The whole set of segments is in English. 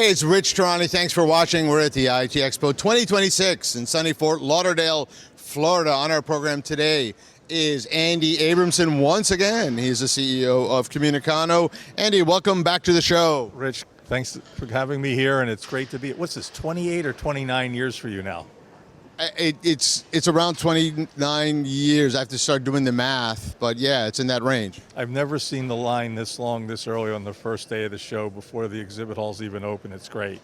Hey, it's Rich Tehrani. Thanks for watching. We're at the IT Expo 2026 in sunny Fort Lauderdale, Florida. On our program today is Andy Abramson once again. He's the CEO of Comunicano. Andy, welcome back to the show. Rich, thanks for having me here, and it's great to be. What's this, 28 or 29 years for you now? It's around 29 years. I have to start doing the math, but yeah, it's in that range. I've never seen the line this long, this early on the first day of the show before the exhibit hall's even open. It's great.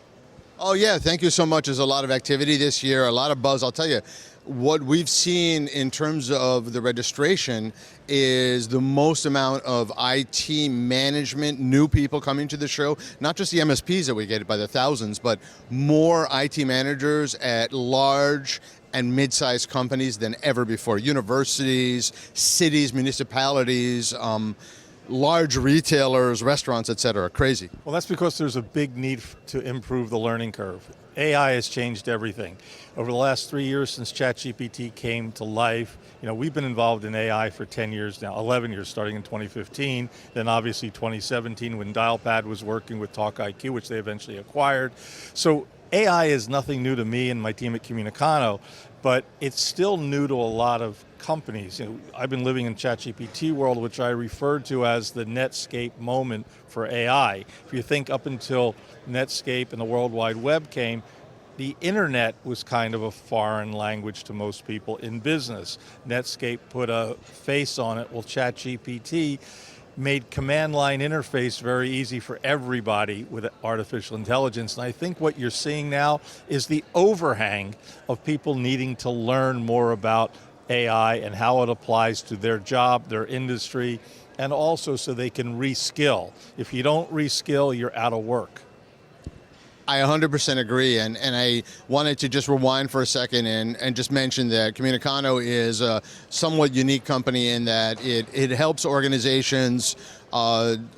Oh yeah, thank you so much. There's a lot of activity this year, a lot of buzz. I'll tell you, what we've seen in terms of the registration is the most amount of IT management, new people coming to the show, not just the MSPs that we get by the thousands, but more IT managers at large and mid-sized companies than ever before. Universities, cities, municipalities, large retailers, restaurants, et cetera. Crazy. Well, that's because there's a big need to improve the learning curve. AI has changed everything. Over the last 3 years since ChatGPT came to life, we've been involved in AI for 10 years now, 11 years, starting in 2015, then obviously 2017 when Dialpad was working with TalkIQ, which they eventually acquired. So AI is nothing new to me and my team at Comunicano, but it's still new to a lot of companies. I've been living in ChatGPT world, which I referred to as the Netscape moment for AI. If you think up until Netscape and the World Wide Web came, the internet was kind of a foreign language to most people in business. Netscape put a face on it. Well, ChatGPT made command line interface very easy for everybody with artificial intelligence. And I think what you're seeing now is the overhang of people needing to learn more about AI and how it applies to their job, their industry, and also so they can reskill. If you don't reskill, you're out of work. I 100% agree, and I wanted to just rewind for a second and just mention that Comunicano is a somewhat unique company in that it helps organizations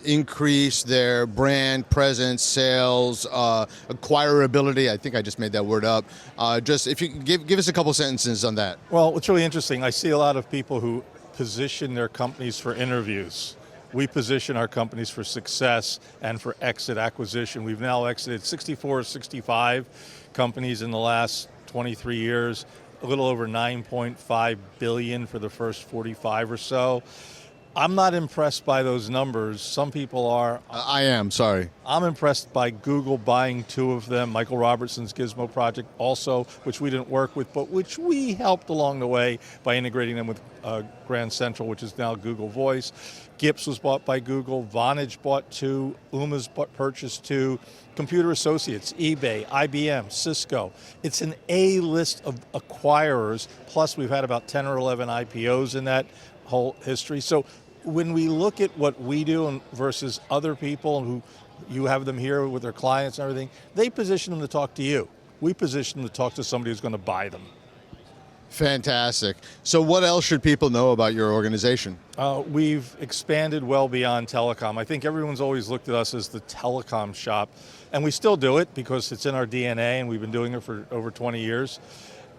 increase their brand presence, sales, acquirability. I think I just made that word up. Just if you give us a couple sentences on that. Well, it's really interesting. I see a lot of people who position their companies for interviews. We position our companies for success and for exit acquisition. We've now exited 64 or 65 companies in the last 23 years, a little over 9.5 billion for the first 45 or so. I'm not impressed by those numbers. Some people are. I am, sorry. I'm impressed by Google buying 2 of them, Michael Robertson's Gizmo project also, which we didn't work with, but which we helped along the way by integrating them with Grand Central, which is now Google Voice. Gips was bought by Google, Vonage bought 2, Uma's purchased 2, Computer Associates, eBay, IBM, Cisco. It's an A-list of acquirers, plus we've had about 10 or 11 IPOs in that whole history. So when we look at what we do versus other people who you have them here with their clients and everything, they position them to talk to you. We position them to talk to somebody who's going to buy them. Fantastic. So what else should people know about your organization? We've expanded well beyond telecom. I think everyone's always looked at us as the telecom shop, and we still do it because it's in our DNA and we've been doing it for over 20 years.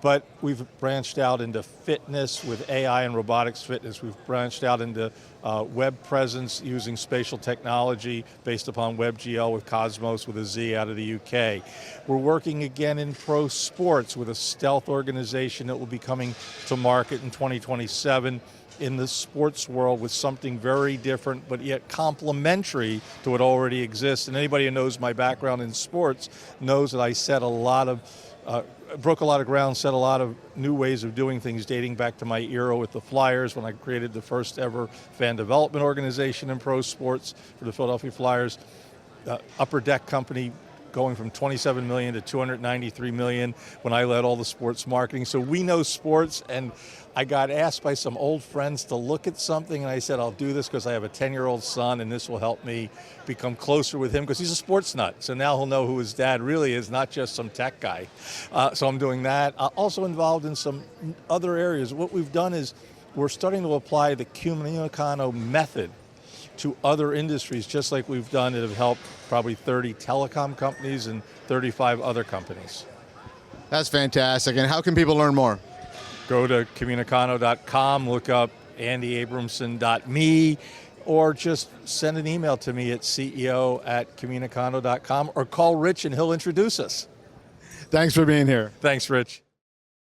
But we've branched out into fitness with AI and robotics fitness. We've branched out into web presence using spatial technology based upon WebGL with Cosmos with a Z out of the UK. We're working again in pro sports with a stealth organization that will be coming to market in 2027 in the sports world with something very different but yet complementary to what already exists. And anybody who knows my background in sports knows that I set a lot of broke a lot of ground, set a lot of new ways of doing things dating back to my era with the Flyers when I created the first ever fan development organization in pro sports for the Philadelphia Flyers. Upper Deck company going from 27 million to 293 million when I led all the sports marketing. So we know sports, and I got asked by some old friends to look at something, and I said, I'll do this because I have a 10-year-old son, and this will help me become closer with him because he's a sports nut. So now he'll know who his dad really is, not just some tech guy. So I'm doing that. Also involved in some other areas. What we've done is we're starting to apply the Comunicano method to other industries, just like we've done that have helped probably 30 telecom companies and 35 other companies. That's fantastic. And how can people learn more? Go to Comunicano.com, look up AndyAbramson.me, or just send an email to me at ceo@comunicano.com or call Rich and he'll introduce us. Thanks for being here. Thanks, Rich.